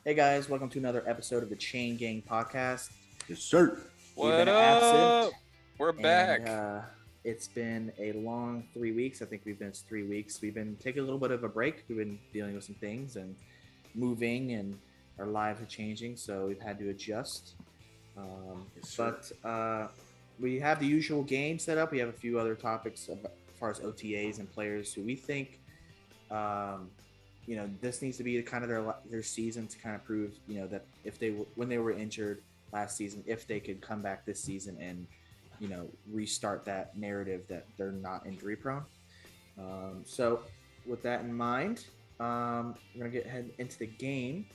Hey guys, welcome to another episode of the Chain Gang podcast. Yes, sir. We've What been up? absent, We're and back. it's been a long 3 weeks. I think we've been 3 weeks. We've been taking a little bit of a break. We've been dealing with some things and moving, and our lives are changing, so we've had to adjust. Yes, sir. But we have the usual game set up. We have a few other topics as far as OTAs and players who we think. This needs to be kind of their season to kind of prove, that if when they were injured last season, if they could come back this season and, restart that narrative that they're not injury prone. So with that in mind, we're gonna get head into the game.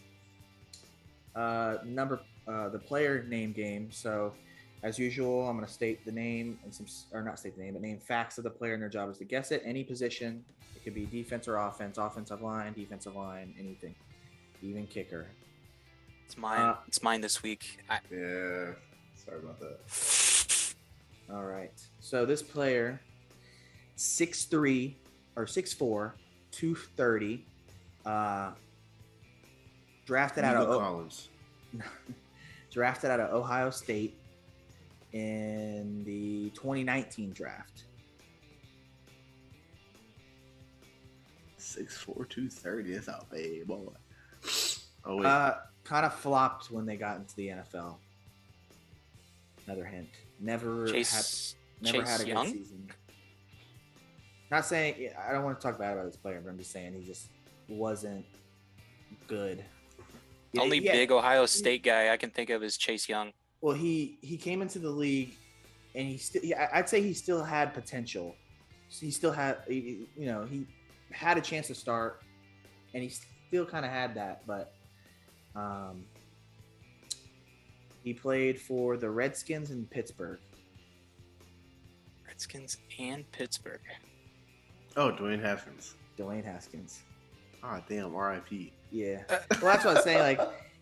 The player name game. So as usual, I'm gonna state the name and not state the name, but name facts of the player, and their job is to guess it. Any position. It could be defense or offense, offensive line, defensive line, anything, even kicker. It's mine. It's mine this week. Yeah. Sorry about that. All right. So this player, 6'3" or 6'4", 230, drafted out of Ohio State in the 2019 draft. 6'4", 230. That's a big boy. Oh wait. Kind of flopped when they got into the NFL. Another hint. Never had a Young? good season. Not saying I don't want to talk bad about this player, but I'm just saying he just wasn't good. Only big Ohio State guy I can think of is Chase Young. Well, he came into the league, and I'd say he still had potential. He still had, he had a chance to start, and he still kind of had that, but he played for the Redskins in Pittsburgh. Redskins and Pittsburgh. Oh, Dwayne Haskins. Dwayne Haskins. Ah, damn. R.I.P. Yeah. Well, that's what I'm saying. Like,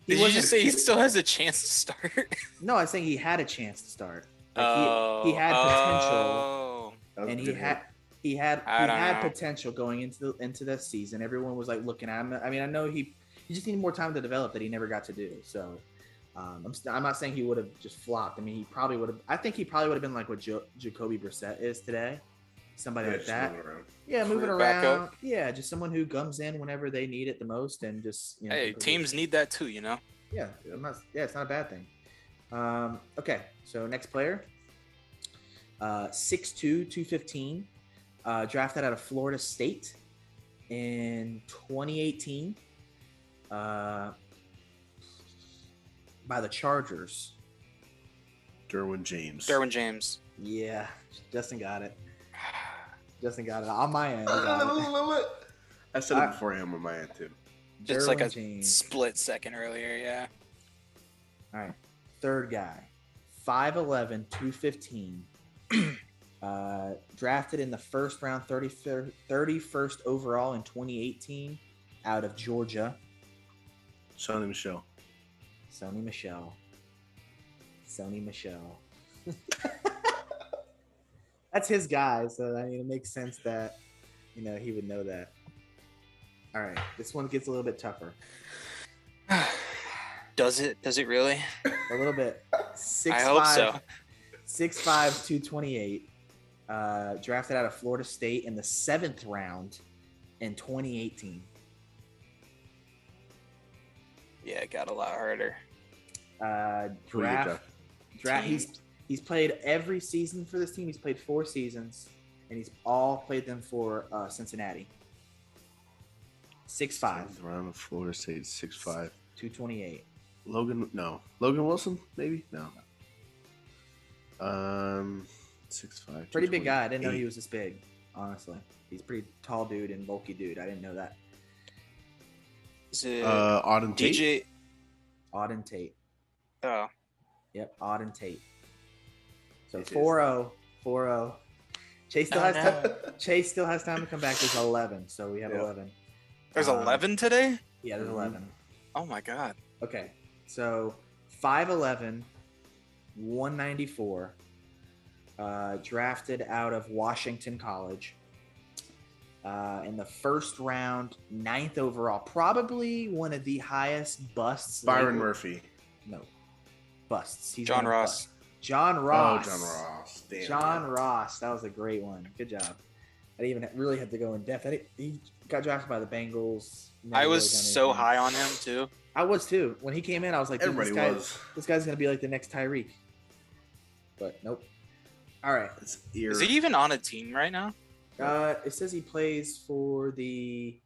Did you just say he still has a chance to start? No, I was saying he had a chance to start. Like, he had potential, and he had potential going into the season. Everyone was like looking at him. I mean, I know he just needed more time to develop that he never got to do. So I'm not saying he would have just flopped. I mean, he probably would have. I think he probably would have been like what Jacoby Brissett is today. Somebody like that. Moving around. Yeah, just someone who comes in whenever they need it the most, and just hey, teams need that too, Yeah, it's not a bad thing. Okay, so next player, 6'2", 215, drafted out of Florida State in 2018 by the Chargers. Derwin James. Yeah, Justin got it. On my end. I said it before him on my end too. Just like a split second earlier, yeah. All right, third guy, 5'11", 215, drafted in the first round, 31st overall in 2018 out of Georgia. Sony Michel. That's his guy, so I mean it makes sense that he would know that. All right, this one gets a little bit tougher. Does it really? A little bit. 6'5", I hope so. 6'5", 228. Drafted out of Florida State in the 7th round in 2018. Yeah, it got a lot harder. He's played every season for this team. He's played 4 seasons, and he's all played them for Cincinnati. 6'5". Round of Florida State, 6'5". 228. Logan Wilson, maybe? No. 6'5". Pretty big guy. I didn't know he was this big, honestly. He's a pretty tall dude and bulky dude. I didn't know that. Is it Auden Tate? DJ? Auden Tate. Oh. Yep, Auden Tate. So 4-0. Chase still has time to come back. There's 11, so we have 11. There's 11 today? Yeah, there's 11. Oh my god. Okay, so 5'11", 194, drafted out of Washington College. In the first round, 9th overall. Probably one of the highest busts. Byron Murphy. No. Busts. He's John Ross. John Ross. Oh, John Ross. Damn. John Ross. That was a great one. Good job. I didn't even really have to go in depth. He got drafted by the Bengals. I was so high on him too. I was too. When he came in, I was like, everybody this guy's gonna be like the next Tyreek. But nope. All right. Is he even on a team right now? It says he plays for the.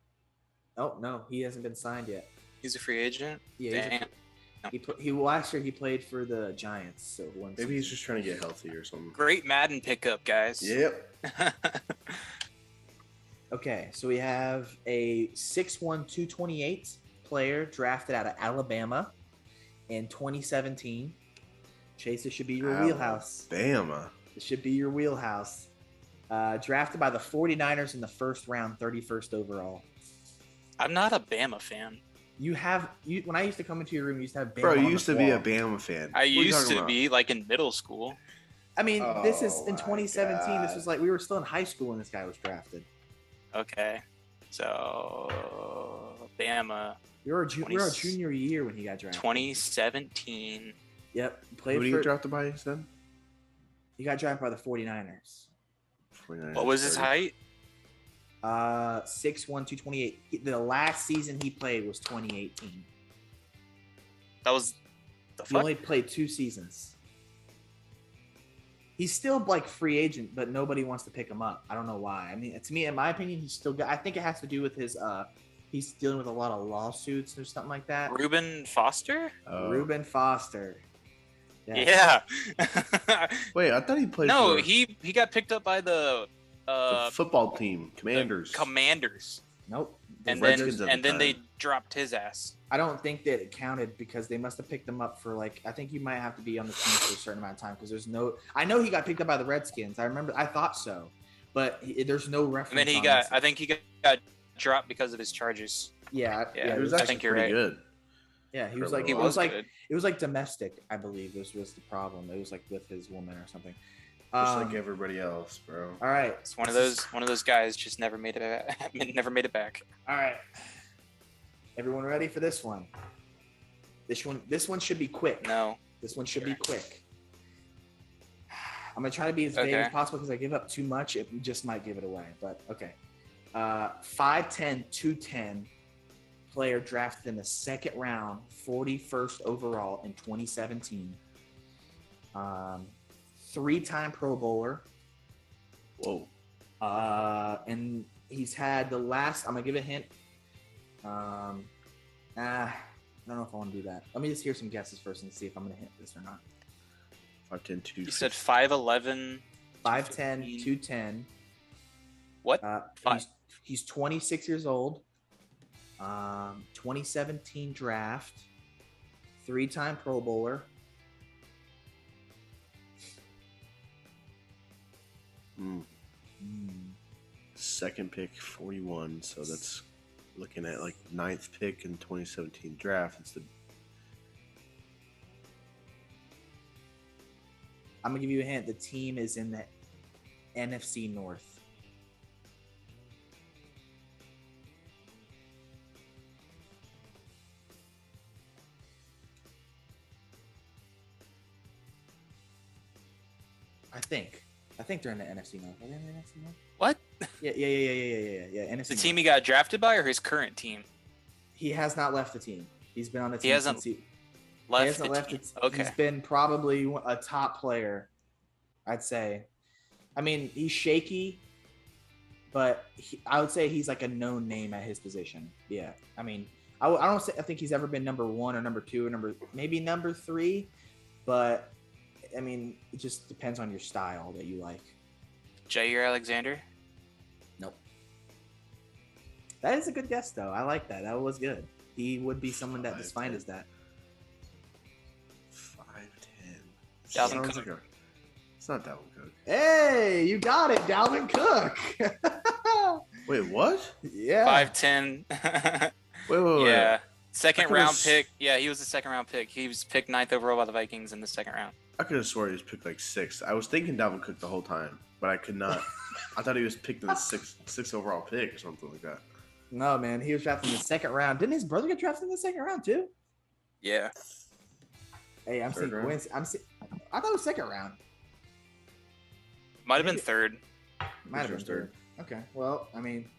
Oh no, he hasn't been signed yet. He's a free agent. Yeah. He last year he played for the Giants. So maybe he's just trying to get healthy or something. Great Madden pickup, guys. Yep. Okay, so we have a 6'1", 228 player drafted out of Alabama in 2017. Chase, this should be your wheelhouse. Alabama. This should be your wheelhouse. Drafted by the 49ers in the first round, 31st overall. I'm not a Bama fan. When I used to come into your room, you used to have Bama. Bro, you used to be a Bama fan. I used to be like in middle school. I mean, this is in 2017. God. This was like we were still in high school when this guy was drafted. Okay, so Bama. We were our junior year when he got drafted. 2017. Yep. Who did he get drafted by then? He got drafted by the 49ers. What was his height? 6'1", 228. The last season he played was 2018. That was the He only played 2 seasons. He's still like free agent, but nobody wants to pick him up. I don't know why. I mean, to me, in my opinion, he's still got. I think it has to do with his. He's dealing with a lot of lawsuits or something like that. Reuben Foster. Reuben Foster. Yeah. Wait, I thought he played. No, he got picked up by the football team, Commanders. Nope. And then they dropped his ass. I don't think that it counted because they must have picked him up for like. I think you might have to be on the team for a certain amount of time because there's no. I know he got picked up by the Redskins. I thought so, but there's no reference. And then I think he got dropped because of his charges. Yeah. It was actually pretty good. Yeah, he was like it was like domestic. I believe this was the problem. It was like with his woman or something. Just like everybody else, bro. All right, it's one of those guys just never made it back. All right, everyone ready for this one? This one should be quick. No, this one should be quick. I'm gonna try to be as vague as possible because I give up too much. It just might give it away. But okay, 5'10", 210 player drafted in the second round, 41st overall in 2017. 3-time Pro Bowler. Whoa. And he's had the last. I'm gonna give a hint. I don't know if I want to do that. Let me just hear some guesses first and see if I'm gonna hit this or not. 5'10", 210. You said 5'11". 5'10", 210. What? He's 26 years old. 2017 draft. 3-time Pro Bowler. Second pick, 41. So that's looking at like 9th pick in 2017 draft. I'm gonna give you a hint. The team is in the NFC North. I think they're in the NFC North. Are they in the NFC North? What? Yeah. NFC the North. team he got drafted by or his current team? He has not left the team. He's been on the team. He hasn't left the team. Okay. He's been probably a top player, I'd say. I mean, he's shaky, but I would say he's like a known name at his position. Yeah. I mean, I think he's ever been number 1 or number 2 or maybe number 3, but I mean, it just depends on your style that you like. Jair Alexander? Nope. That is a good guess, though. I like that. That was good. He would be someone that is fine as that. 5'10". Dalvin Cook. It's not Dalvin Cook. Hey, you got it, Dalvin Cook. Wait, what? Yeah. 5'10". Wait. Yeah. Second round pick. Yeah, he was the second round pick. He was picked 9th overall by the Vikings in the second round. I could have sworn he was picked like 6th. I was thinking Dalvin Cook the whole time. but I could not. I thought he was picked in the sixth overall pick or something like that. No, man, he was drafted in the second round. Didn't his brother get drafted in the second round too? Yeah. Hey, I'm seeing Quincy. I thought it was second round. Might have been third. Might have been third. Okay. Well, I mean,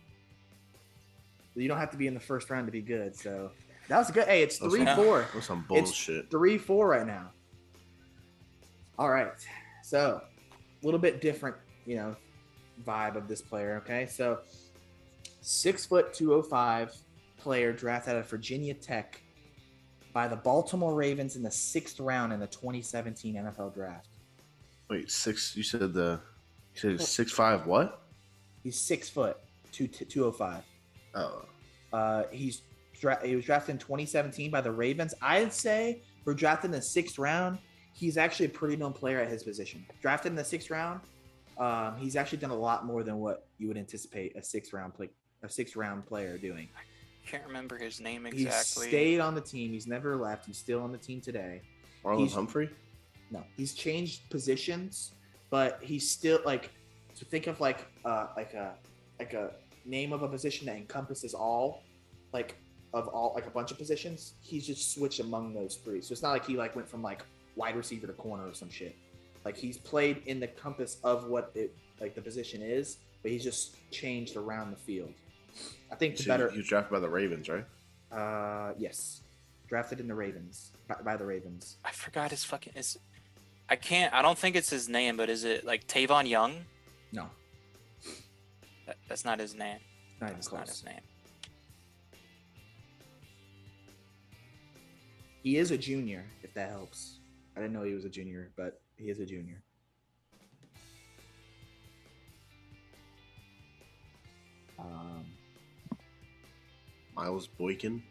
you don't have to be in the first round to be good. So that was good. Hey, it's 3-4. That's some bullshit. It's 3-4 right now. All right. So a little bit different, vibe of this player. Okay. So 6', 205 player drafted out of Virginia Tech by the Baltimore Ravens in the 6th round in the 2017 NFL Draft. Wait, 6? You said 6'5" what? He's 6', 205. Oh. He was drafted in 2017 by the Ravens. I'd say for drafted in the 6th round, he's actually a pretty known player at his position. Drafted in the 6th round, he's actually done a lot more than what you would anticipate a 6th round player doing. I can't remember his name exactly. He stayed on the team. He's never left. He's still on the team today. Marlon Humphrey? No, he's changed positions, but he's still so think of like a name of a position that encompasses all a bunch of positions. He's just switched among those three. So it's not like he went from wide receiver to corner or some shit. He's played in the compass of what the position is, but he's just changed around the field. I think He was drafted by the Ravens, right? Yes, drafted in the Ravens by the Ravens. I forgot his fucking. I don't think it's his name, but is it Tavon Young? No, that's not his name. That's not his name. He is a junior, if that helps. I didn't know he was a junior, but he is a junior. Miles Boykin.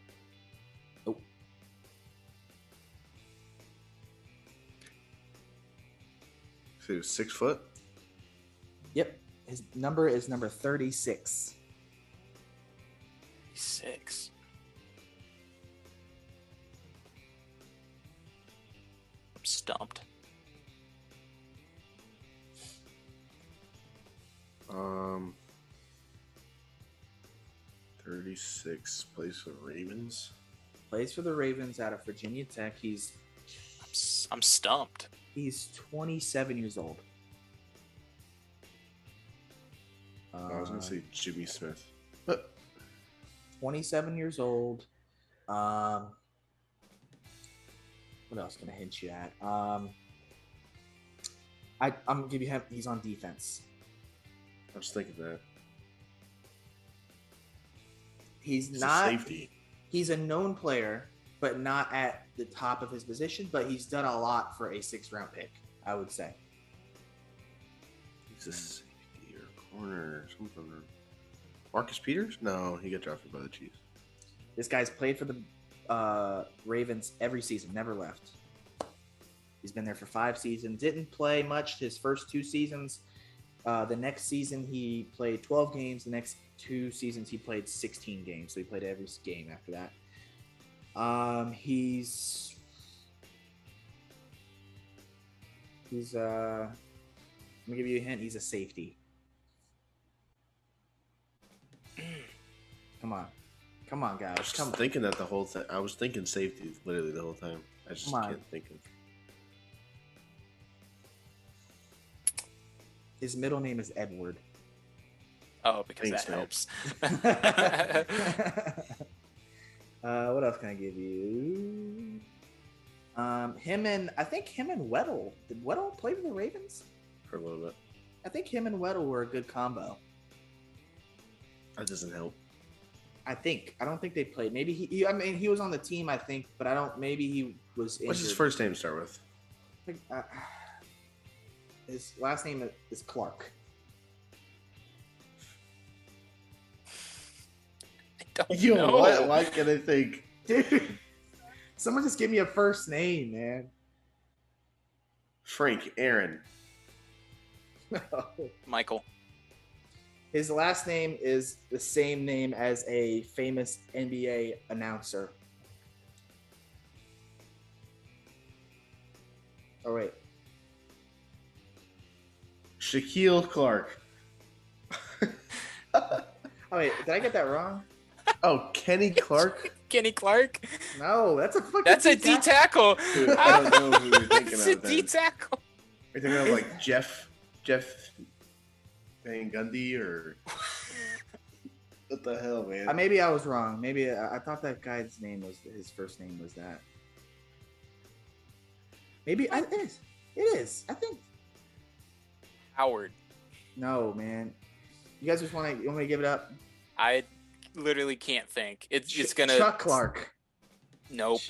Nope. So he was 6'. Yep. His number is number 36. 6. I'm stumped. 36, plays for the Ravens. Plays for the Ravens out of Virginia Tech. I'm stumped. He's 27 years old. I was gonna say Jimmy Smith. 27 years old. What else can I hint you at? I'm gonna give you him. He's on defense. I was thinking that. He's a not safety. He's a known player, but not at the top of his position. But he's done a lot for a 6th round pick, I would say. He's a safety or corner or something. Marcus Peters? No, he got drafted by the Chiefs. This guy's played for the Ravens every season, never left. He's been there for 5 seasons. Didn't play much his first 2 seasons. The next season he played 12 games. The next 2 seasons he played 16 games. So he played every game after that. He's let me give you a hint. He's a safety. Come on, guys. I was just thinking that the whole time. I was thinking safety literally the whole time. I just can't think of. His middle name is Edward. Oh, because that helps. What else can I give you? I think him and Weddle. Did Weddle play for the Ravens? For a little bit. I think him and Weddle were a good combo. That doesn't help. I don't think they played. Maybe he was on the team, I think, but maybe he was injured. What's his first name start with? His last name is Clark. I don't know. What? Why can I think? Dude, someone just give me a first name, man. Frank Aaron. Michael. His last name is the same name as a famous NBA announcer. Oh, wait. Shaquille Clark. Oh wait, did I get that wrong? Oh, Kenny Clark? Kenny Clark? No, that's a fucking. That's a D tackle. Dude, I don't know who you're thinking That's of. a D tackle. Are you thinking of like Jeff Van Gundy or what the hell, man? Maybe I was wrong. Maybe I thought that guy's name was his first name was that. Maybe it is. It is. I think. Howard. No, man. You guys just want me to give it up? I literally can't think. It's gonna. Chuck Clark. Nope.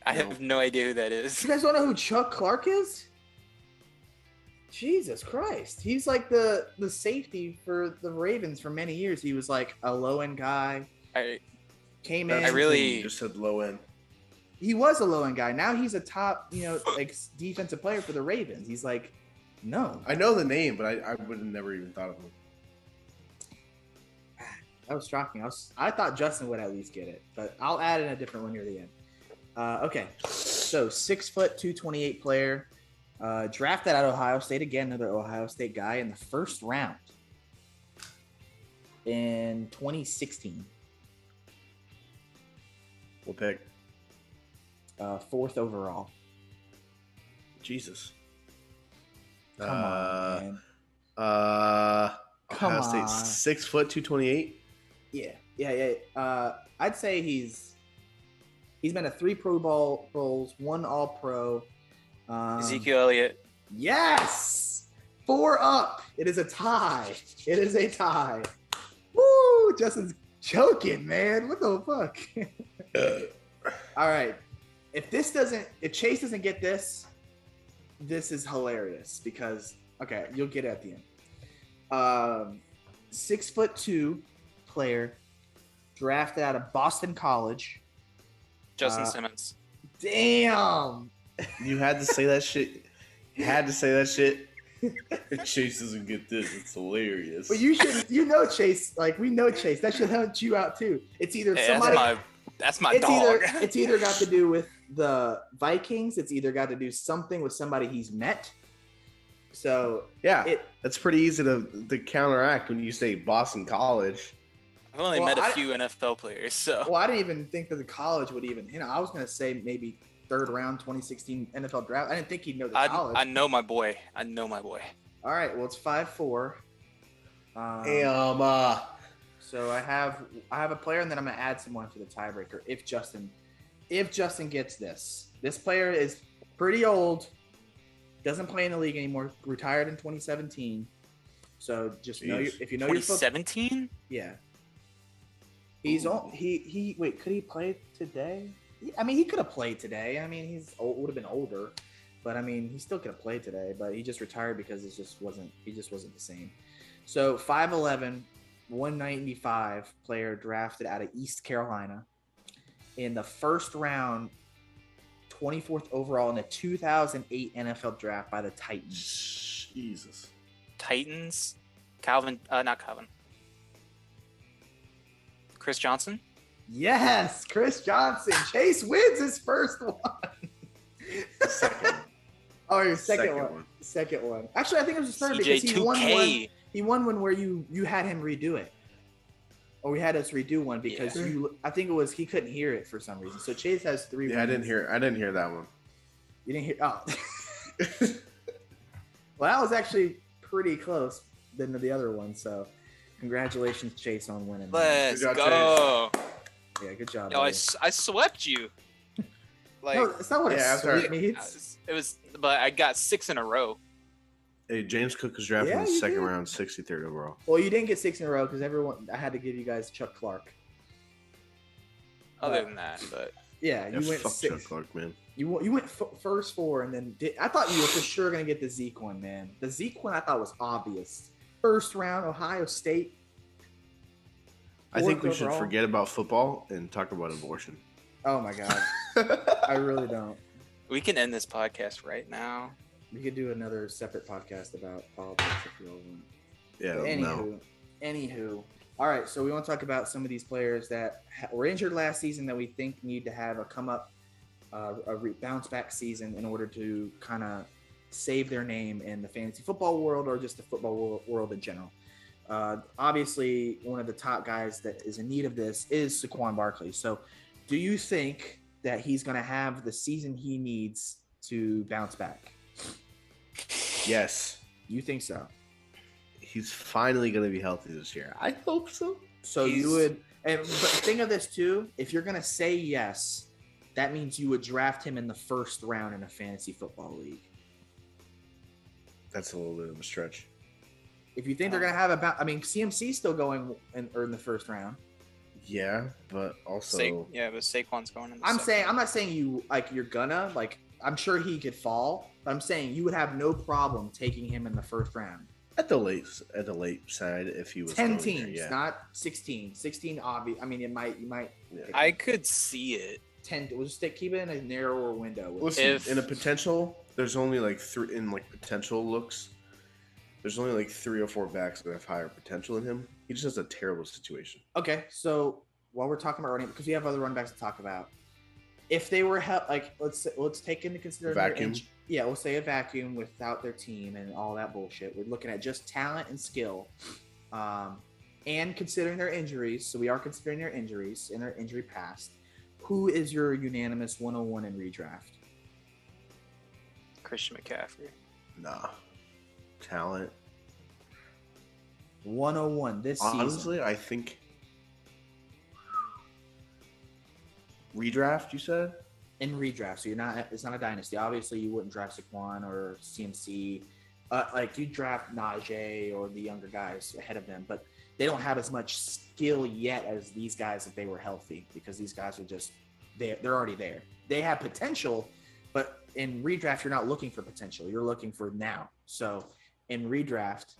I have no idea who that is. You guys don't know who Chuck Clark is? Jesus Christ. He's like the safety for the Ravens for many years. He was like a low end guy. Came in. I really just said low end. He was a low end guy. Now he's a top, like defensive player for the Ravens. He's like, no. I know the name, but I would have never even thought of him. That was shocking. I thought Justin would at least get it, but I'll add in a different one near the end. Okay, so 6 foot 228 player, drafted out of Ohio State. Again, another Ohio State guy in the first round in 2016. What pick? 4th overall. Jesus. Come on, man. Ohio State, 6 foot 228. Yeah. I'd say he's been to 3 Pro Bowls, 1 All Pro. Ezekiel Elliott. Yes, 4 up. It is a tie. Woo! Justin's joking, man. What the fuck? All right. If Chase doesn't get this is hilarious because you'll get it at the end. 6'2" player, drafted out of Boston College. Justin Simmons. Damn. You had to say that shit. If Chase doesn't get this, it's hilarious. But you should, Chase. Like we know Chase. That should help you out too. It's either somebody. That's my dog. It's either got to do with the Vikings. It's either got to do something with somebody he's met. So yeah, that's pretty easy to counteract when you say Boston College. I've only met a few NFL players, so. Well, I didn't even think that the college would even. I was gonna say maybe 3rd round 2016 NFL draft. I didn't think he'd know the college. I know my boy. All right, well it's 5'4". Damn. So I have a player, and then I'm gonna add someone for the tiebreaker if Justin gets this. This player is pretty old, doesn't play in the league anymore, retired in 2017. So just know if you know 2017. Yeah. He's on. He wait. Could he play today? I mean, he could have played today. I mean, would have been older, but I mean, he still could have played today. But he just retired because he just wasn't the same. So 5'11", 195 player drafted out of East Carolina in the first round, 24th overall in the 2008 NFL draft by the Titans. Jesus. Titans? Not Calvin. Chris Johnson? Yes, Chris Johnson. Chase wins his first one. Second. Oh, your second one. Second one. Actually, I think it was his third because he won one. He won one where you had him redo it. Or we had us redo one because I think it was he couldn't hear it for some reason. So Chase has 3 wins. I didn't hear that one. You didn't hear Well, that was actually pretty close than the other one, so congratulations, Chase, on winning. Let's go. Chase. Yeah, good job. Yo, I swept you. No, it's not what it means. It was, but I got 6 in a row. Hey, James Cook was drafted in the second round, 63rd overall. Well, you didn't get 6 in a row because I had to give you guys Chuck Clark. Other than that, but yeah, you went fuck 6. Chuck Clark, man. You went first 4, and then I thought you were for sure gonna get the Zeke one, man. The Zeke one I thought was obvious. First round, Ohio State. I think we should forget about football and talk about abortion. Oh my god, I really don't. We can end this podcast right now. We could do another separate podcast about politics if you all want. Yeah. Anywho. All right, so we want to talk about some of these players that were injured last season that we think need to have a come up, bounce back season in order to kind of save their name in the fantasy football world or just the football world in general. Obviously, one of the top guys that is in need of this is Saquon Barkley. So, do you think that he's going to have the season he needs to bounce back? Yes. You think so? He's finally going to be healthy this year. I hope so. So you would, but think of this too. If you're going to say yes, that means you would draft him in the first round in a fantasy football league. That's a little bit of a stretch. If you think they're going to have CMC's still going in the first round. Yeah, but also but Saquon's going in the I'm not saying you're gonna I'm sure he could fall, but I'm saying you would have no problem taking him in the first round. At the late side, if he was 10 teams, not 16. 16 obvious. I mean, you might. Yeah. I could see it. 10. We'll just keep it in a narrower window. Listen, in a potential, there's only like three in potential looks. There's only like 3 or 4 backs that have higher potential in him. He just has a terrible situation. Okay, so while we're talking about running, because we have other running backs to talk about, if they were let's take into consideration vacuum. We'll say a vacuum without their team and all that bullshit. We're looking at just talent and skill, and considering their injuries. So we are considering their injuries and their injury past. Who is your unanimous 101 in redraft? Christian McCaffrey. Nah. Talent. 101 this season. Honestly, I think redraft, you said? In redraft, so it's not a dynasty. Obviously, you wouldn't draft Saquon or CMC. You draft Najee or the younger guys ahead of them, but they don't have as much skill yet as these guys if they were healthy, because these guys are just they're already there. They have potential, but in redraft, you're not looking for potential. You're looking for now. So in redraft,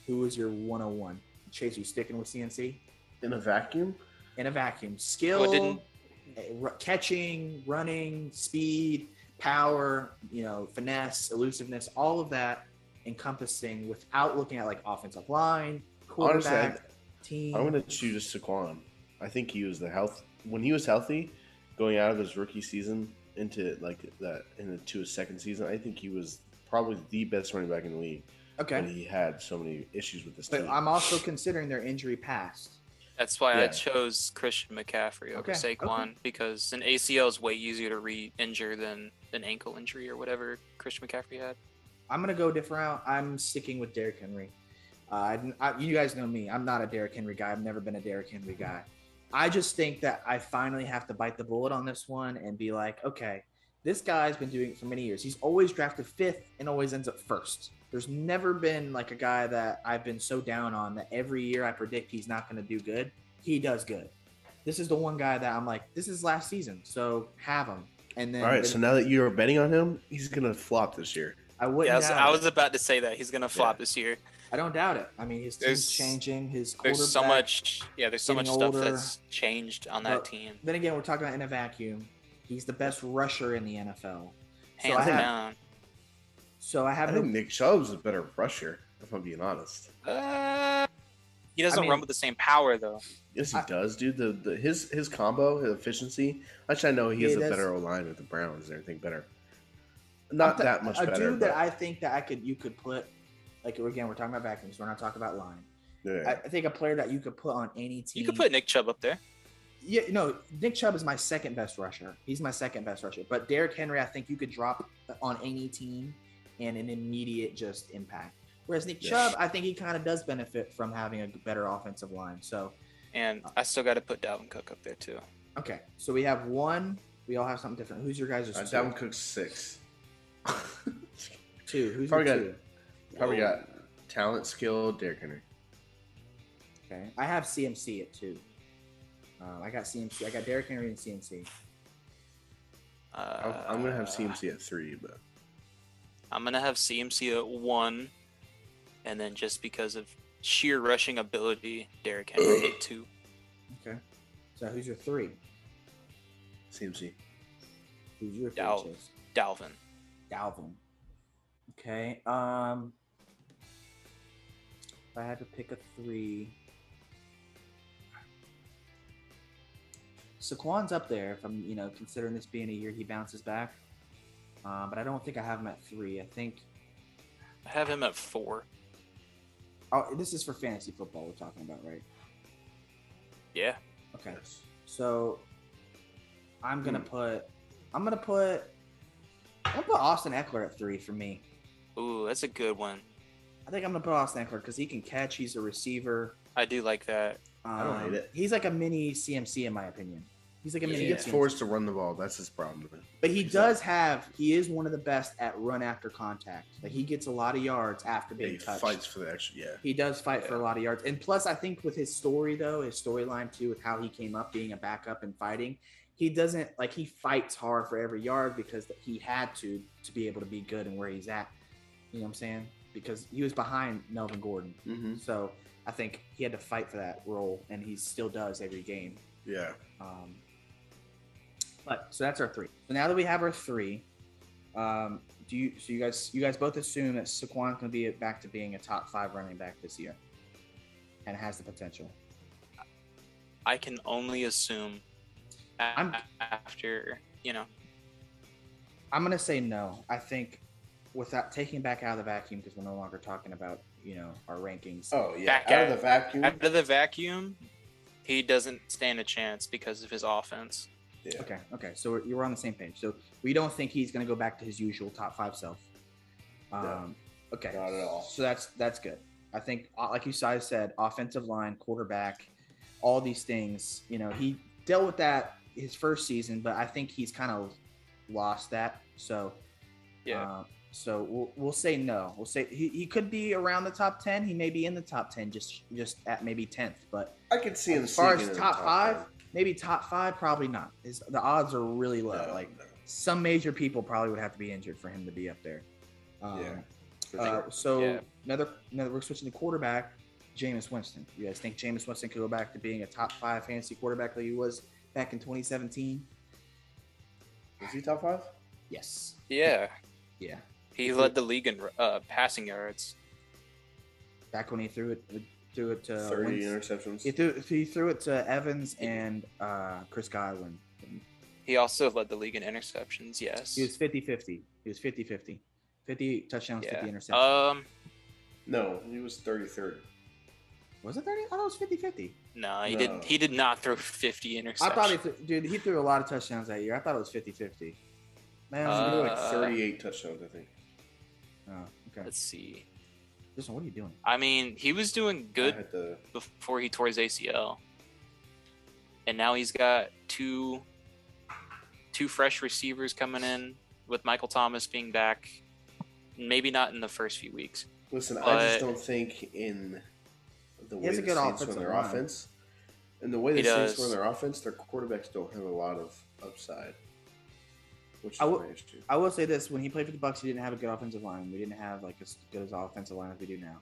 who is your 101? Chase, you sticking with CMC? In a vacuum? In a vacuum. Skill, catching, running, speed, power, finesse, elusiveness, all of that encompassing without looking at offensive line, quarterback, team. I'm going to choose Saquon. I think he was when he was healthy, going out of his rookie season into his second season, I think he was probably the best running back in the league. Okay. But he had so many issues with this team. But I'm also considering their injury past. That's why I chose Christian McCaffrey over Saquon, because an ACL is way easier to re-injure than an ankle injury or whatever Christian McCaffrey had. I'm going to go different route. I'm sticking with Derrick Henry. You guys know me. I'm not a Derrick Henry guy. I've never been a Derrick Henry guy. I just think that I finally have to bite the bullet on this one and be like, okay, this guy's been doing it for many years. He's always drafted 5th and always ends up 1st. There's never been a guy that I've been so down on that every year I predict he's not going to do good. He does good. This is the one guy that I'm like, this is last season, so have him. And then, all right, so now that you're betting on him, he's going to flop this year. I wouldn't. I was about to say that he's going to flop this year. I don't doubt it. I mean, his team's changing. His quarterback. There's so much. Yeah, there's so much stuff older. that's changed on that team. Then again, we're talking about in a vacuum. He's the best rusher in the NFL. Hands down. So I think Nick Chubb's a better rusher, if I'm being honest. He doesn't run with the same power, though. Yes, he does, dude. His combo, his efficiency. Actually, I know he has a better O-line with the Browns and everything better. Not that much better. A dude that I think that you could put, again, we're talking about vacuums. We're not talking about line. Yeah. I think a player that you could put on any team. You could put Nick Chubb up there. Yeah, no, Nick Chubb is my second best rusher. He's my second best rusher. But Derrick Henry, I think you could drop on any team and an immediate just impact. Whereas Nick Chubb, I think he kind of does benefit from having a better offensive line. So, and I still got to put Dalvin Cook up there too. Okay, so we have one. We all have something different. Who's your guys' 2? Dalvin Cook's 6. 2. Who's probably your got 2? Probably got talent, skill, Derrick Henry. Okay, I have CMC at 2. I got CMC. I got Derrick Henry and CMC. I'm gonna have CMC at 3, but I'm gonna have CMC at 1, and then just because of sheer rushing ability, Derrick Henry at 2. Okay, so who's your 3? CMC. Who's your 3? Dalvin. Okay. If I had to pick a 3. Saquon's up there if I'm, considering this being a year he bounces back. but I don't think I have him at 3. I think I have him at 4. this is for fantasy football we're talking about, right? Yeah. Okay. So I'm gonna put Austin Eckler at 3 for me. Ooh, that's a good one. I think I'm gonna put Austin Eckler because he can catch. He's a receiver. I do like that. I don't hate it. He's like a mini CMC in my opinion. He's like a mini. He gets forced to run the ball. That's his problem. But he is one of the best at run after contact. Like he gets a lot of yards after being touched. He fights for the extra. Yeah. He does fight for a lot of yards. And plus, I think with his story though, his storyline too, with how he came up being a backup and fighting, he fights hard for every yard because he had to be able to be good and where he's at. You know what I'm saying? Because he was behind Melvin Gordon. Mm-hmm. So I think he had to fight for that role, and he still does every game. Yeah. So that's our 3. So now that we have our 3, you guys both assume that Saquon's going to be back to being a top 5 running back this year, and has the potential? I can only assume after, I'm going to say no. I think without taking back out of the vacuum, because we're no longer talking about, our rankings. Oh, yeah. Out of the vacuum, he doesn't stand a chance because of his offense. Yeah. Okay. So you're on the same page. So we don't think he's going to go back to his usual top 5 self. No, okay. not at all. So that's good. I think, like you guys said, offensive line, quarterback, all these things. He dealt with that his first season, but I think he's kind of lost that. So yeah. So we'll say no. We'll say he could be around the top 10. He may be in the top 10, just at maybe 10th. But I could see him as far as top 5, maybe top 5, probably not. The odds are really low. No. Some major people probably would have to be injured for him to be up there. Another we're switching to quarterback, Jameis Winston. You guys think Jameis Winston could go back to being a top 5 fantasy quarterback like he was back in 2017? Was he top 5? Yes. Yeah. Yeah. He led the league in passing yards. Back when he threw it to 30 interceptions. He threw it to Evans and Chris Godwin. He also led the league in interceptions, yes. He was 50-50. 50 touchdowns, 50 interceptions. No, he was 30-30. Was it 30? I thought it was 50-50. No, he did not throw 50 interceptions. I thought he threw a lot of touchdowns that year. I thought it was 50-50. Man, he threw like 38 touchdowns, I think. Oh, okay. Let's see. Listen, what are you doing? I mean, he was doing good before he tore his ACL. And now he's got two fresh receivers coming in, with Michael Thomas being back. Maybe not in the first few weeks. Listen, I just don't think in the way the Saints run their offense, and the way the Saints run their offense, their quarterbacks don't have a lot of upside. I will say this: when he played for the Bucs, he didn't have a good offensive line. We didn't have as good as offensive line as we do now.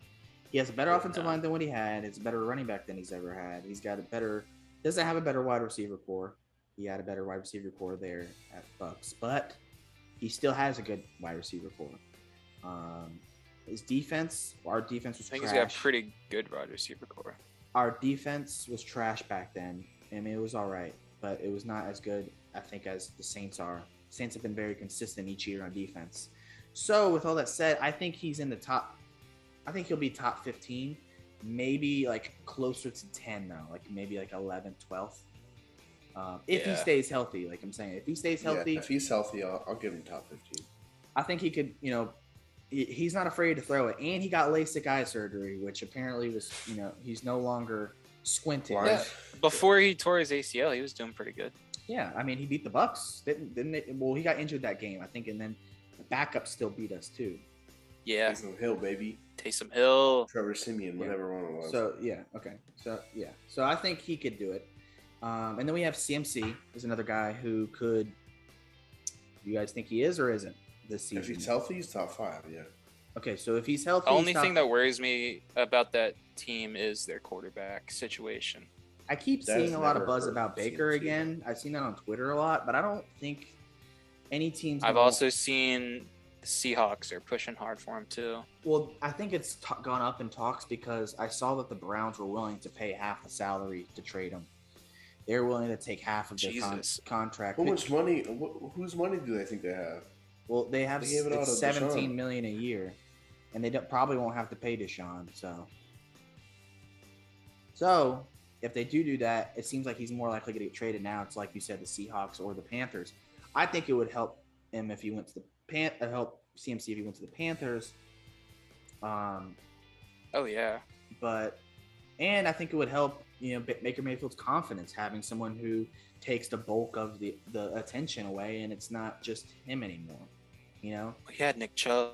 He has a better offensive line than what he had. It's a better running back than he's ever had. He's got doesn't have a better wide receiver core. He had a better wide receiver core there at Bucs, but he still has a good wide receiver core. His defense, our defense was trash. I think he's got a pretty good wide receiver core. Our defense was trash back then. I mean, it was all right, but it was not as good, I think, as the Saints are. Saints have been very consistent each year on defense. So with all that said, I think he's in the top. I think he'll be top 15, maybe closer to 10 though, maybe 11th, 12th. If he stays healthy, like I'm saying, if he stays healthy, if he's healthy, I'll give him top 15. I think he could. He's not afraid to throw it, and he got LASIK eye surgery, which apparently was, he's no longer squinting. Yeah. Before he tore his ACL, he was doing pretty good. Yeah, I mean, he beat the Bucs, didn't it? Well, he got injured that game, I think, and then the backup still beat us too. Yeah, Taysom Hill, baby. Taysom Hill, Trevor Siemian, whatever one it was. So so I think he could do it. And then we have CMC, is another guy who could. Do you guys think he is or isn't this season? If he's healthy, he's top 5. Yeah. Okay, so if he's healthy, the only thing that worries me about that team is their quarterback situation. I keep seeing a lot of buzz about Baker again. I've seen that on Twitter a lot, but I don't think any teams. I've also seen the Seahawks are pushing hard for him too. Well, I think it's gone up in talks because I saw that the Browns were willing to pay half the salary to trade him. They're willing to take half of their contract. How much money? Whose money do they think they have? Well, they have They gave it all it's to $17 Deshaun. million a year, and they probably won't have to pay Deshaun. So if they do that, it seems like he's more likely to get traded now. It's like you said, the Seahawks or the Panthers. I think it would help him if he went to the help CMC if he went to the Panthers. Oh yeah. And I think it would help, Baker Mayfield's confidence having someone who takes the bulk of the attention away, and it's not just him anymore. We had Nick Chubb.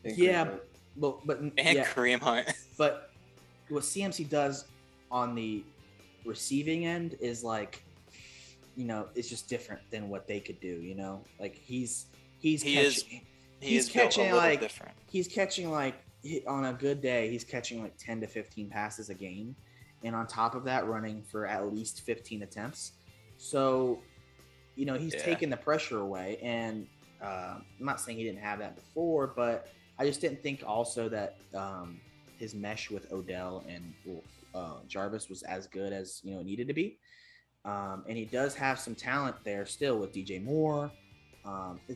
Yeah, but Kareem Hunt. But what CMC does on the receiving end is like, it's just different than what they could do. Like he's catching like different. He's catching like on a good day, he's catching like 10 to 15 passes a game, and on top of that, running for at least 15 attempts. So, he's taking the pressure away. And I'm not saying he didn't have that before, but I just didn't think also that his mesh with Odell and Jarvis was as good as it needed to be. And he does have some talent there still with DJ Moore.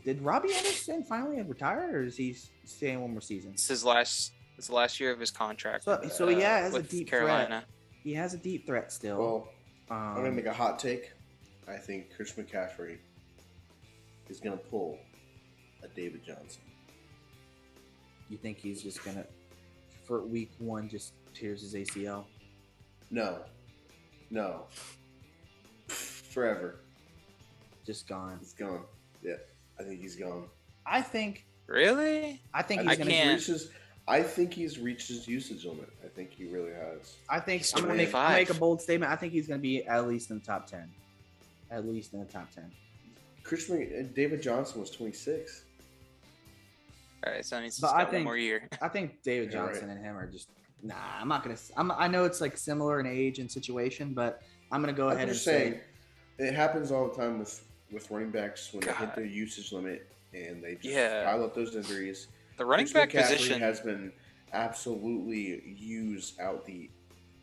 Did Robbie Anderson finally retire, or is he staying one more season? It's his last year of his contract. So he has a deep Carolina. threat. He has a deep threat still. Well, I'm gonna make a hot take. I think Chris McCaffrey is gonna pull a David Johnson. You think he's just gonna, for week one, just tears his ACL? No. Forever. Just gone. He's gone. Yeah, I think he's gone. Really? I think he's reached his usage limit. I think he really has. I'm gonna make a bold statement. I think he's gonna be at least in the top 10. At least in the top 10. David Johnson was 26. All right, so he's just got one more year. I think David Johnson and him are just I'm not gonna. I know it's like similar in age and situation, but I'm gonna go ahead and say it happens all the time with running backs when they hit their usage limit and they just pile up those injuries. The running back position has been absolutely used out the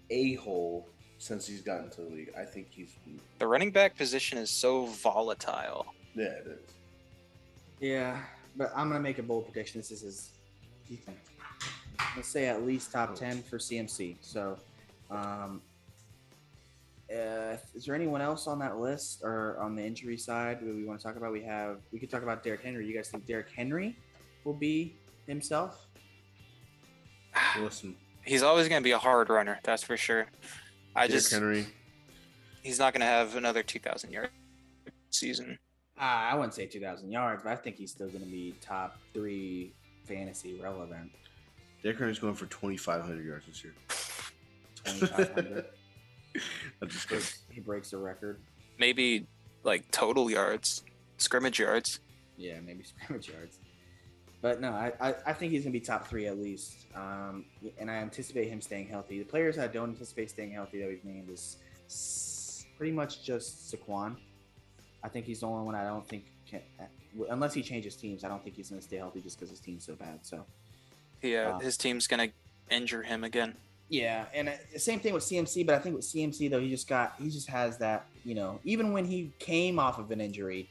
a-hole since he's gotten to the league. I think the running back position is so volatile. Yeah, it is. Yeah, but I'm gonna make a bold prediction. This is his. Let's say at least top 10 for CMC. So, is there anyone else on that list or on the injury side that we want to talk about? We could talk about Derrick Henry. You guys think Derrick Henry will be himself? Listen, he's always going to be a hard runner. That's for sure. Henry. He's not going to have another 2,000 yard season. I wouldn't say 2,000 yards, but I think he's still going to be top 3 fantasy relevant. Derrick Henry's going for 2,500 yards this year. 2,500. He breaks the record. Maybe like total yards, scrimmage yards. Yeah, maybe scrimmage yards. But no, I think he's going to be top 3 at least. And I anticipate him staying healthy. The players I don't anticipate staying healthy that we've named is pretty much just Saquon. I think he's the only one I don't think can, unless he changes teams, I don't think he's going to stay healthy just because his team's so bad. So, yeah, his team's going to injure him again. Yeah, and same thing with CMC, but I think with CMC though, he just has that, even when he came off of an injury,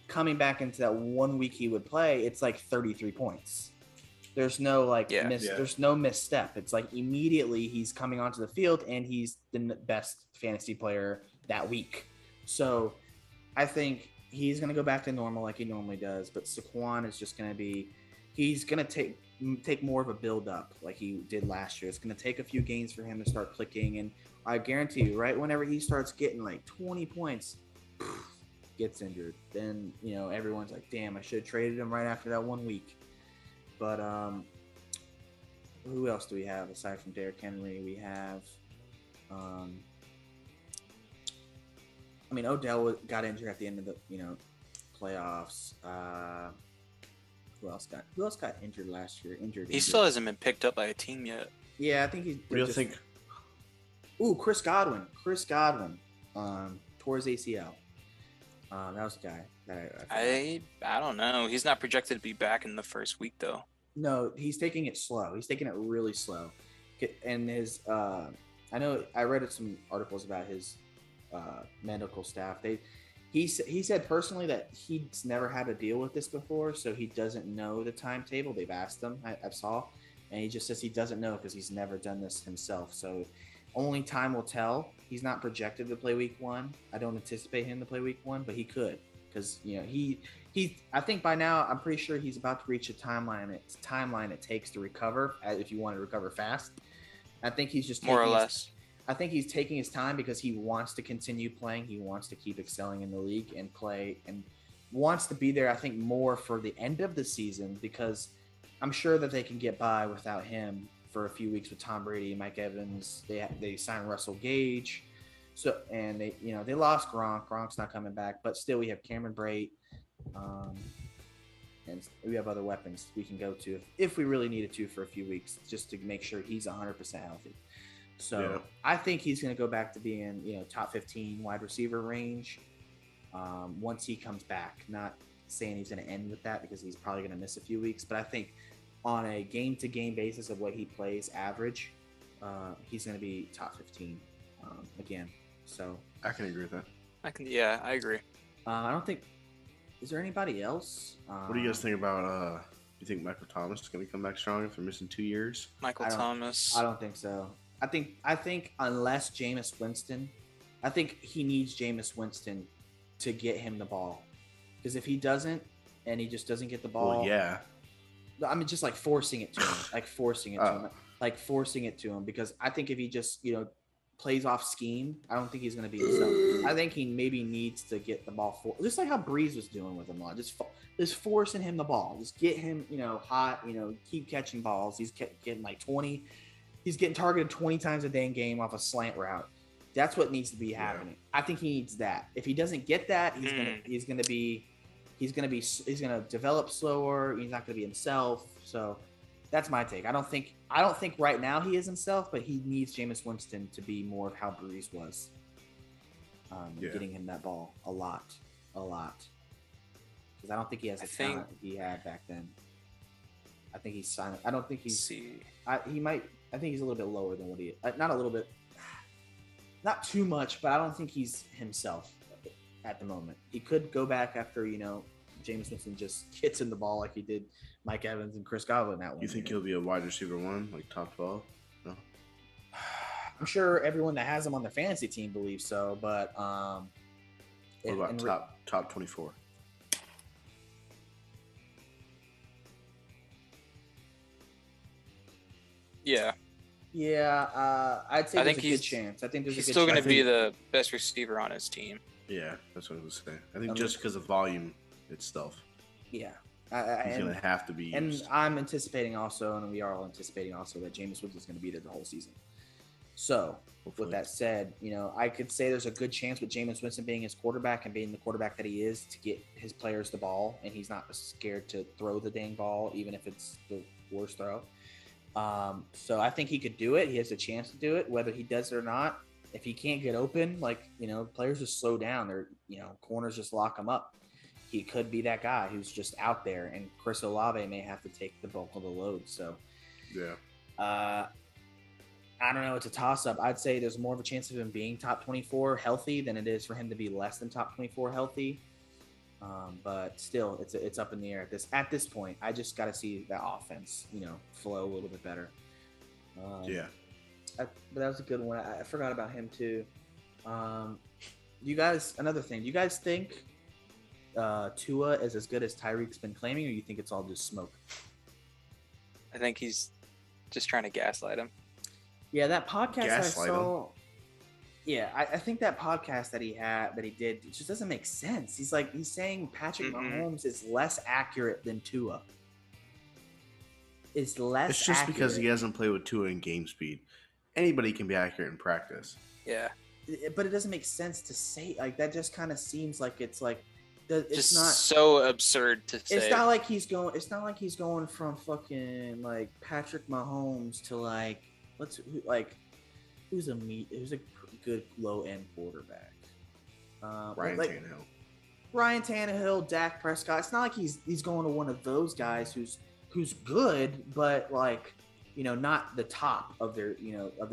coming back into that 1 week he would play, it's like 33 points. There's no there's no misstep. It's like immediately he's coming onto the field and he's the best fantasy player that week. So I think he's going to go back to normal like he normally does, but Saquon is just going to be, he's going to take more of a build up like he did last year. It's going to take a few games for him to start clicking, and I guarantee you, right whenever he starts getting like 20 points, gets injured, then everyone's like, damn, I should have traded him right after that 1 week. But who else do we have aside from Derrick Henry? We have Odell got injured at the end of the playoffs. Who else got injured last year? He still hasn't been picked up by a team yet. Yeah, I think he's. What do you think? Ooh, Chris Godwin. Tore his ACL. That was the guy that I don't know. He's not projected to be back in the first week though. No, he's taking it slow. He's taking it really slow. And his I know I read some articles about his medical staff. He said personally that he's never had to deal with this before, so he doesn't know the timetable. They've asked him, I saw, and he just says he doesn't know because he's never done this himself. So only time will tell. He's not projected to play week 1. I don't anticipate him to play week 1, but he could because he. I think by now I'm pretty sure he's about to reach a timeline it takes to recover if you want to recover fast. I think he's just more or less. I think he's taking his time because he wants to continue playing. He wants to keep excelling in the league and play and wants to be there, I think, more for the end of the season because I'm sure that they can get by without him for a few weeks with Tom Brady, Mike Evans. They signed Russell Gage. So, and they lost Gronk. Gronk's not coming back, but still we have Cameron Brate. And we have other weapons we can go to if we really needed to for a few weeks just to make sure he's 100% healthy. So I think he's going to go back to being, top 15 wide receiver range once he comes back. Not saying he's going to end with that because he's probably going to miss a few weeks. But I think on a game-to-game basis of what he plays average, he's going to be top 15 again. So I can agree with that. I agree. I don't think – is there anybody else? What do you guys think about you think Michael Thomas is going to come back strong after missing 2 years? Michael Thomas. I don't think so. I think unless Jameis Winston, I think he needs Jameis Winston to get him the ball. Because if he doesn't, and he just doesn't get the ball, I mean, just like forcing it to him, Because I think if he just plays off scheme, I don't think he's going to be himself. I think he maybe needs to get the ball just like how Breeze was doing with him, just forcing him the ball, just get him hot, keep catching balls. He's getting like 20. He's getting targeted 20 times a day in game off a slant route. That's what needs to be happening. I think he needs that. If he doesn't get that, he's gonna develop slower. He's not gonna be himself. So that's my take. I don't think right now he is himself, but he needs Jameis Winston to be more of how Breeze was. Getting him that ball a lot. Because I don't think he has the talent he had back then. I think he's silent. I don't think he's. He might. I think he's a little bit lower than what he is. Not a little bit. Not too much, but I don't think he's himself at the moment. He could go back after, Jameis Winston just gets in the ball like he did Mike Evans and Chris Godwin that one. You think he'll be a wide receiver 1, like top 12? No? I'm sure everyone that has him on their fantasy team believes so, but what about top 24? Yeah, I'd say there's a good chance. I think he's still going to be the best receiver on his team. Yeah, that's what I was saying. I think just because of volume itself. Yeah. He's going to have to be used. And I'm anticipating also, and we are all anticipating also, that Jameis Winston is going to be there the whole season. So, With that said, I could say there's a good chance with Jameis Winston being his quarterback and being the quarterback that he is to get his players the ball, and he's not scared to throw the dang ball, even if it's the worst throw. So I think he could do it. He has a chance to do it, whether he does it or not. If he can't get open, players just slow down. They're, corners just lock him up. He could be that guy who's just out there, and Chris Olave may have to take the bulk of the load. So, I don't know. It's a toss-up. I'd say there's more of a chance of him being top 24 healthy than it is for him to be less than top 24 healthy. But still, it's up in the air at this point. I just got to see that offense, flow a little bit better. But that was a good one. I forgot about him too. Another thing. Do you guys think Tua is as good as Tyreek's been claiming, or you think it's all just smoke? I think he's just trying to gaslight him. Yeah, that podcast I saw. Yeah, I think that podcast that he did, it just doesn't make sense. He's saying Patrick Mahomes is less accurate than Tua. It's just accurate. Because he hasn't played with Tua in game speed. Anybody can be accurate in practice. Yeah. But it doesn't make sense to say that. Just kind of seems like it's just not so absurd to say. It's not like he's going from fucking Patrick Mahomes to who's a good low end quarterback. Ryan Tannehill, Dak Prescott. It's not like he's going to one of those guys who's good, but not the top of their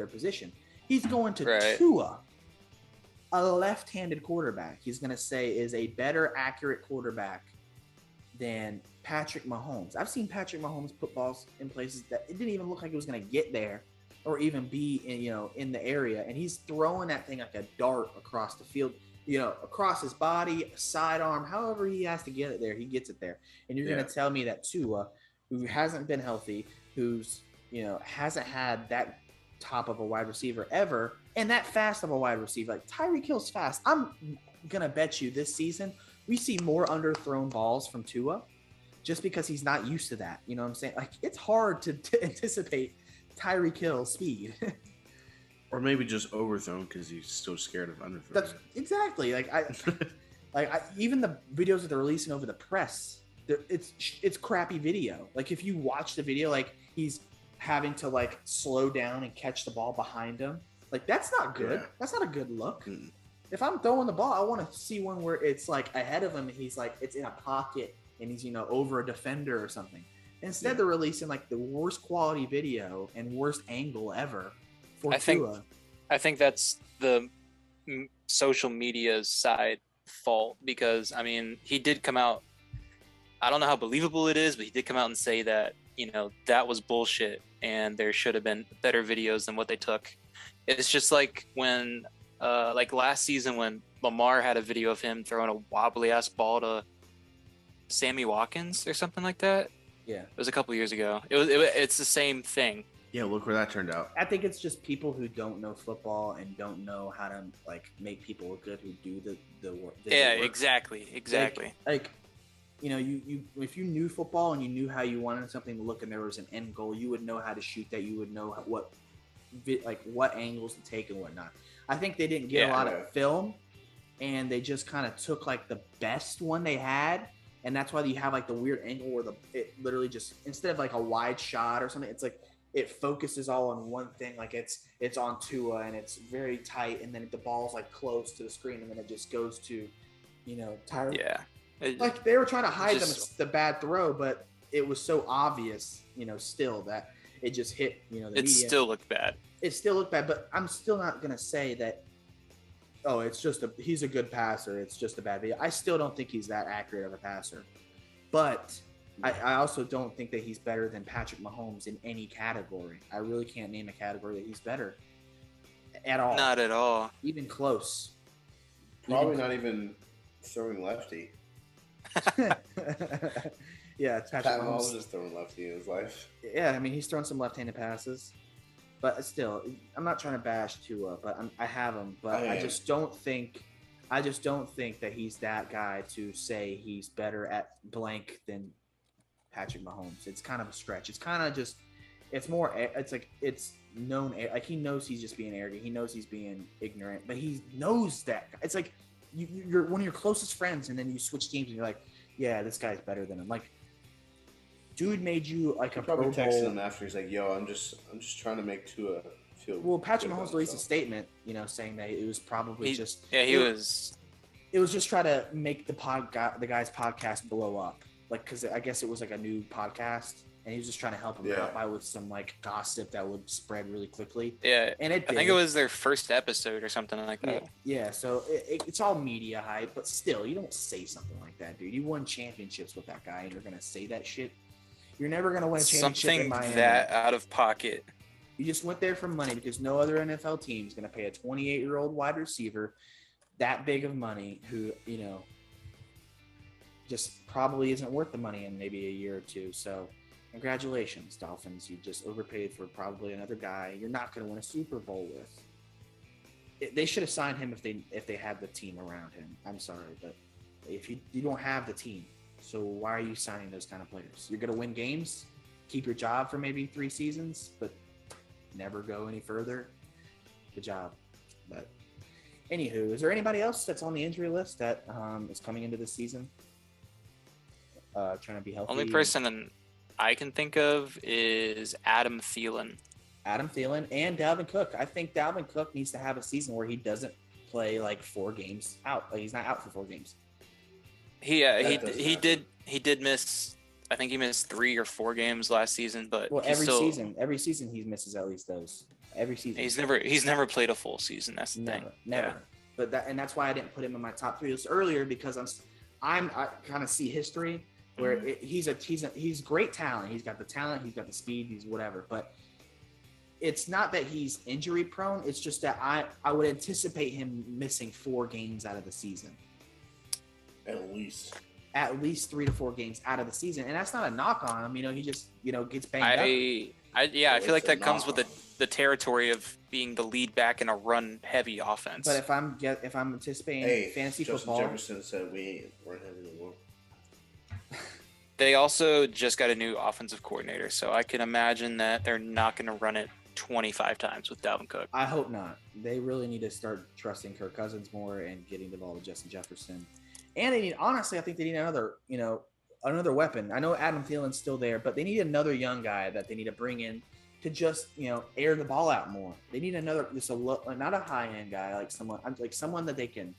position. He's going to Tua. a left-handed quarterback, he's going to say is a better accurate quarterback than Patrick Mahomes. I've seen Patrick Mahomes put balls in places that it didn't even look like it was going to get there or even be in the area, and he's throwing that thing like a dart across the field, across his body, sidearm, however he has to get it there, he gets it there. And you're going to tell me that Tua, who hasn't been healthy, who's hasn't had that top of a wide receiver ever, and that fast of a wide receiver, like Tyreek Hill's fast. I'm gonna bet you this season we see more underthrown balls from Tua, just because he's not used to that. You know what I'm saying? Like, it's hard to anticipate Tyreek Hill's speed. Or maybe just overthrown because he's so scared of underthrown. That's exactly like even the videos that they're releasing over the press, it's crappy video. Like, if you watch the video, like he's having to like slow down and catch the ball behind him. Like, that's not good. Yeah. That's not a good look. Mm. If I'm throwing the ball, I want to see one where it's like ahead of him and he's like, it's in a pocket and he's, over a defender or something. Instead, they're releasing like the worst quality video and worst angle ever for Tua. I think that's the social media's side fault, because I mean, he did come out, I don't know how believable it is, but he did come out and say that, that was bullshit and there should have been better videos than what they took. It's just like when, like last season when Lamar had a video of him throwing a wobbly ass ball to Sammy Watkins or something like that. Yeah, it was a couple years ago. It's the same thing. Yeah, look where that turned out. I think it's just people who don't know football and don't know how to like make people look good who do the work. Yeah, exactly. Like you if you knew football and you knew how you wanted something to look and there was an end goal, you would know how to shoot that. You would know what angles to take and whatnot. I think they didn't get a lot of film, and they just kind of took like the best one they had, and that's why you have like the weird angle where it literally just, instead of like a wide shot or something, it's like it focuses all on one thing. Like it's on Tua and it's very tight, and then the ball's like close to the screen, and then it just goes to Tyreek. Yeah. Like they were trying to hide the bad throw, but it was so obvious, still that it just hit, the media. It still looked bad. It still looked bad, but I'm still not going to say that, he's a good passer. It's just a bad video. I still don't think he's that accurate of a passer. But I also don't think that he's better than Patrick Mahomes in any category. I really can't name a category that he's better at all. Not at all. Even close. Probably not even throwing lefty. Yeah, Patrick Mahomes is throwing lefty in his life. Yeah, I mean, he's thrown some left-handed passes, but still, I'm not trying to bash Tua, but I have him. But I just don't think that he's that guy to say he's better at blank than Patrick Mahomes. It's kind of a stretch. It's kind of just, it's more, it's like it's known, like he knows he's just being arrogant. He knows he's being ignorant, but he knows that. It's like you're one of your closest friends, and then you switch teams, and you're like, yeah, this guy's better than him. Like, dude made you like a Pro Bowl. Texted him after. He's like, "Yo, I'm just trying to make Tua feel." Well, Patrick Mahomes released a statement, saying that it was probably It was just try to make the guy's podcast blow up, like, because I guess it was like a new podcast, and he was just trying to help him out by with some like gossip that would spread really quickly. Yeah, and I think it was their first episode or something like that. Yeah, so it's all media hype, but still, you don't say something like that, dude. You won championships with that guy, and you're gonna say that shit. You're never going to win a championship in Miami. Something that out of pocket. You just went there for money because no other NFL team is going to pay a 28-year-old wide receiver that big of money who, just probably isn't worth the money in maybe a year or two. So congratulations, Dolphins. You just overpaid for probably another guy you're not going to win a Super Bowl with. They should have signed him if they had the team around him. I'm sorry, but if you don't have the team, so why are you signing those kind of players? You're going to win games, keep your job for maybe 3 seasons, but never go any further. Good job. But anywho, is there anybody else that's on the injury list that is coming into this season? Trying to be healthy. Only person I can think of is Adam Thielen. Adam Thielen and Dalvin Cook. I think Dalvin Cook needs to have a season where he doesn't play like 4 games out. Like, he's not out for 4 games. He did miss. I think he missed 3 or 4 games last season, but every season he misses at least those. Every season he's never played a full season. That's the thing. Never. but that's why I didn't put him in my top 3 list earlier, because I kind of see history where he's great talent. He's got the talent, he's got the speed, he's whatever. But it's not that he's injury prone. It's just that I would anticipate him missing 4 games out of the season. At least 3 to 4 games out of the season, and that's not a knock on him. You know, he just gets banged up. I feel like that comes with the territory of being the lead back in a run-heavy offense. But if I'm anticipating fantasy Justin football, Jefferson said we ain't run-heavy anymore. They also just got a new offensive coordinator, so I can imagine that they're not going to run it 25 times with Dalvin Cook. I hope not. They really need to start trusting Kirk Cousins more and getting the ball to Justin Jefferson. And honestly, I think they need another weapon. I know Adam Thielen's still there, but they need another young guy that they need to bring in to just, air the ball out more. They need not a high-end guy, like someone that they can,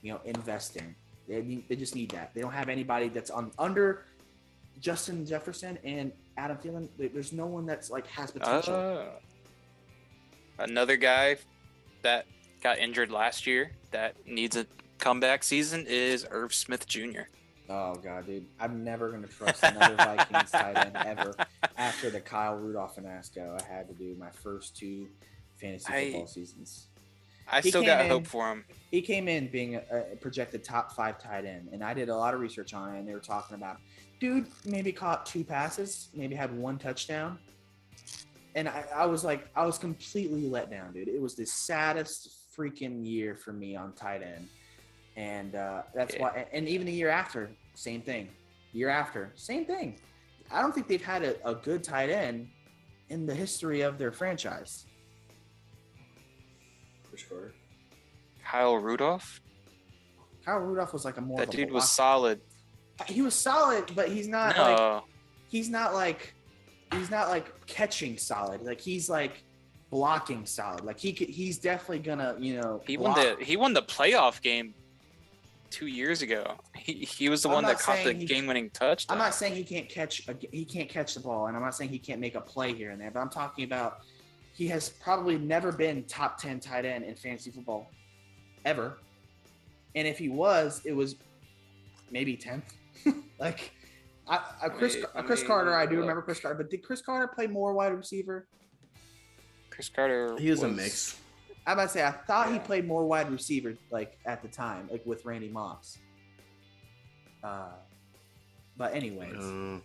invest in. They just need that. They don't have anybody that's under Justin Jefferson and Adam Thielen. There's no one that's has potential. Another guy that got injured last year that needs a comeback season is Irv Smith Jr. Oh god, dude! I'm never gonna trust another Vikings tight end ever. After the Kyle Rudolph fiasco, I had to do my first 2 fantasy football seasons. I still got hope for him. He came in being a projected top 5 tight end, and I did a lot of research on it. And they were talking about, dude, maybe caught 2 passes, maybe had 1 touchdown, and I was completely let down, dude. It was the saddest freaking year for me on tight end. And that's why, and even the year after, same thing. Year after, same thing. I don't think they've had a good tight end in the history of their franchise. Chris Carter. Kyle Rudolph? Kyle Rudolph was like that dude was solid. He was solid, but he's not he's not like catching solid. Like he's like blocking solid. Like he's definitely gonna, He won the playoff game 2 years ago. He was the one that caught the game-winning touchdown. I'm not saying he can't catch the ball, and I'm not saying he can't make a play here and there, but I'm talking about he has probably never been top 10 tight end in fantasy football ever. And if he was, it was maybe 10th. Chris Carter, I do remember Chris Carter, but did Chris Carter play more wide receiver? Chris Carter, he was a mix. I'm about to say, I thought he played more wide receiver, at the time, with Randy Moss. But anyways,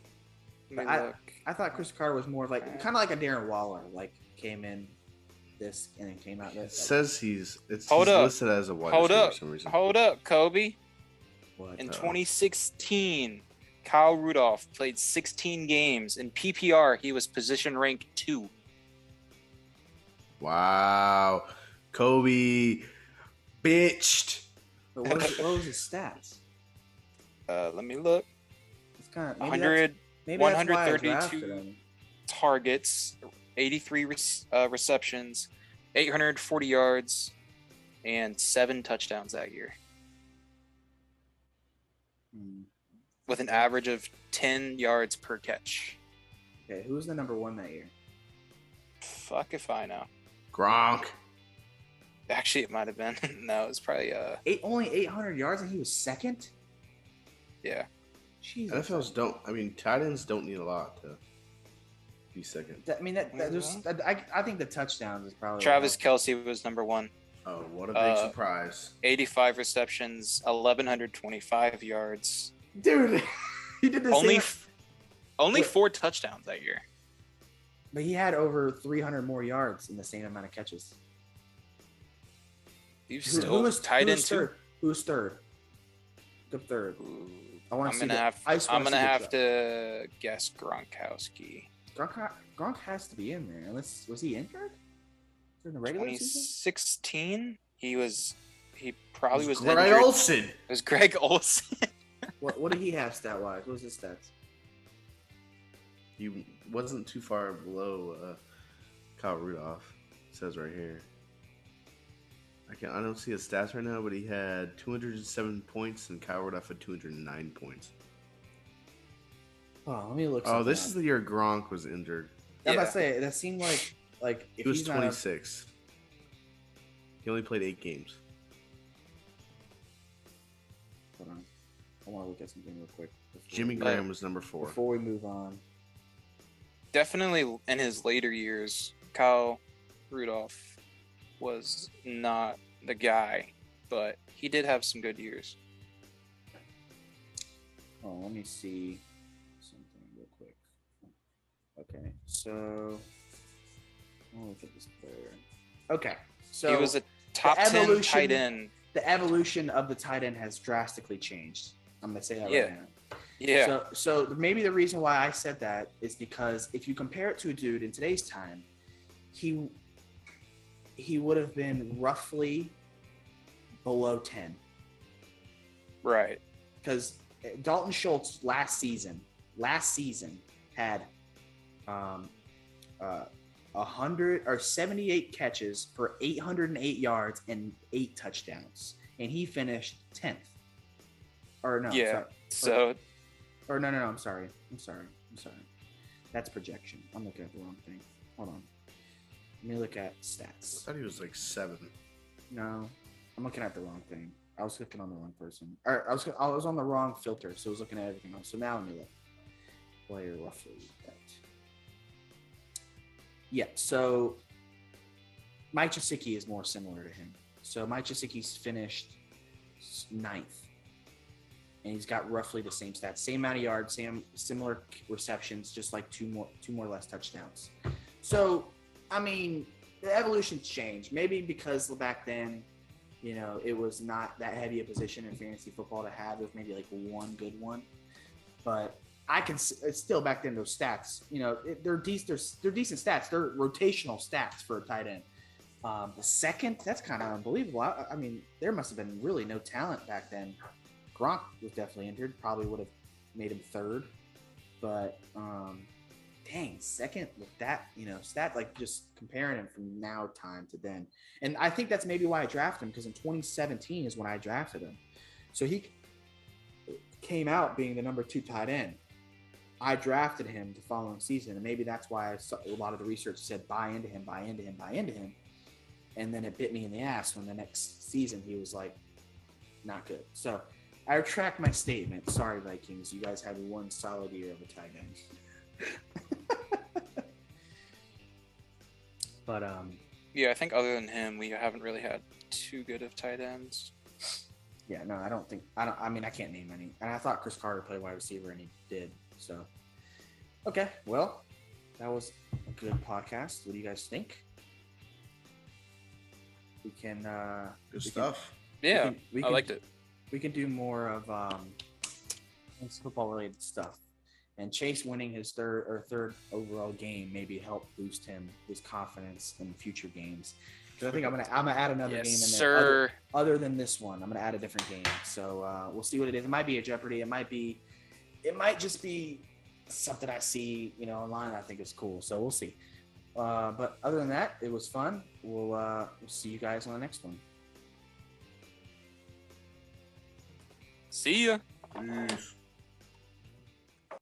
I thought Chris Carter was more kind of like a Darren Waller, came in this and then came out this. It says he's listed as a wide receiver for some reason. Hold up, Kobe. What? In 2016, Kyle Rudolph played 16 games. In PPR, he was position rank 2. Wow. Kobe bitched. But what was his stats? Let me look. It's kind of 132 targets, 83 receptions, 840 yards, and 7 touchdowns that year. With an average of 10 yards per catch. Okay, who was the number 1 that year? Fuck if I know. Gronk. Actually, it might have been. No, it was probably only 800 yards and he was second? Yeah. Jesus. Tight ends don't need a lot to be second. I think the touchdowns is probably Travis Kelce was number 1. Oh, what a big surprise. 85 receptions, 1,125 yards. Dude, he did the only 4 touchdowns that year. But he had over 300 more yards in the same amount of catches. Who was tight end too? Who's third? Good third. I'm gonna have to guess Gronkowski. Gronk has to be in there. Unless was he injured? In the regular 2016, season? He probably was Greg injured. Olsen. It was Greg Olsen. What did he have stat wise? What was his stats? He wasn't too far below Kyle Rudolph. It says right here. I don't see his stats right now, but he had 207 points and Kyle Rudolph had 209 points. Oh, let me look. Oh, this is the year Gronk was injured. I was about to say that seemed like if he was 26. He only played 8 games. I want to look at something real quick. Jimmy Graham was number 4. Before we move on. Definitely in his later years, Kyle Rudolph was not the guy, but he did have some good years. Oh, let me see something real quick. Okay, so I'll look at this player. Okay, so he was a top 10 tight end. The evolution of the tight end has drastically changed. I'm gonna say that right now. Yeah. So maybe the reason why I said that is because if you compare it to a dude in today's time, he would have been roughly below 10. Right. Because Dalton Schultz last season had 78 catches for 808 yards and 8 touchdowns, and he finished 10th. Or no, yeah. Sorry. No. I'm sorry. That's projection. I'm looking at the wrong thing. Hold on. Let me look at stats. I thought he was like 7. No, I'm looking at the wrong thing. I was clicking on the wrong person. Or I was on the wrong filter, so I was looking at everything else. So now let me look. Player roughly. Yeah, so Mike Gesicki is more similar to him. So Mike Gesicki's finished 9th. And he's got roughly the same stats. Same amount of yards, similar receptions, just like two more less touchdowns. So, I mean, the evolution's changed. Maybe because back then, it was not that heavy a position in fantasy football to have. There's maybe like one good one. But it's still back then, those stats, they're decent stats. They're rotational stats for a tight end. The second, that's kind of unbelievable. I mean, there must have been really no talent back then. Gronk was definitely injured. Probably would have made him 3rd. But, dang, 2nd with that, stat, like just comparing him from now time to then. And I think that's maybe why I drafted him, because in 2017 is when I drafted him. So he came out being the number 2 tight end. I drafted him the following season, and maybe that's why a lot of the research said buy into him. And then it bit me in the ass when the next season he was like not good. So I retract my statement. Sorry, Vikings. You guys had one solid year of a tight end. But yeah, I think other than him, we haven't really had too good of tight ends. Yeah, no, I mean, I can't name any. And I thought Chris Carter played wide receiver, and he did. So, okay, well, that was a good podcast. What do you guys think? We can good stuff. I liked it. We can do more of football related stuff. And Chase winning his third overall game maybe help boost his confidence in future games. Because I think I'm gonna add another game in there. Other than this one, I'm gonna add a different game. So we'll see what it is. It might be a Jeopardy. It might just be something I see online. I think is cool. So we'll see. But other than that, it was fun. We'll see you guys on the next one. See ya. Peace.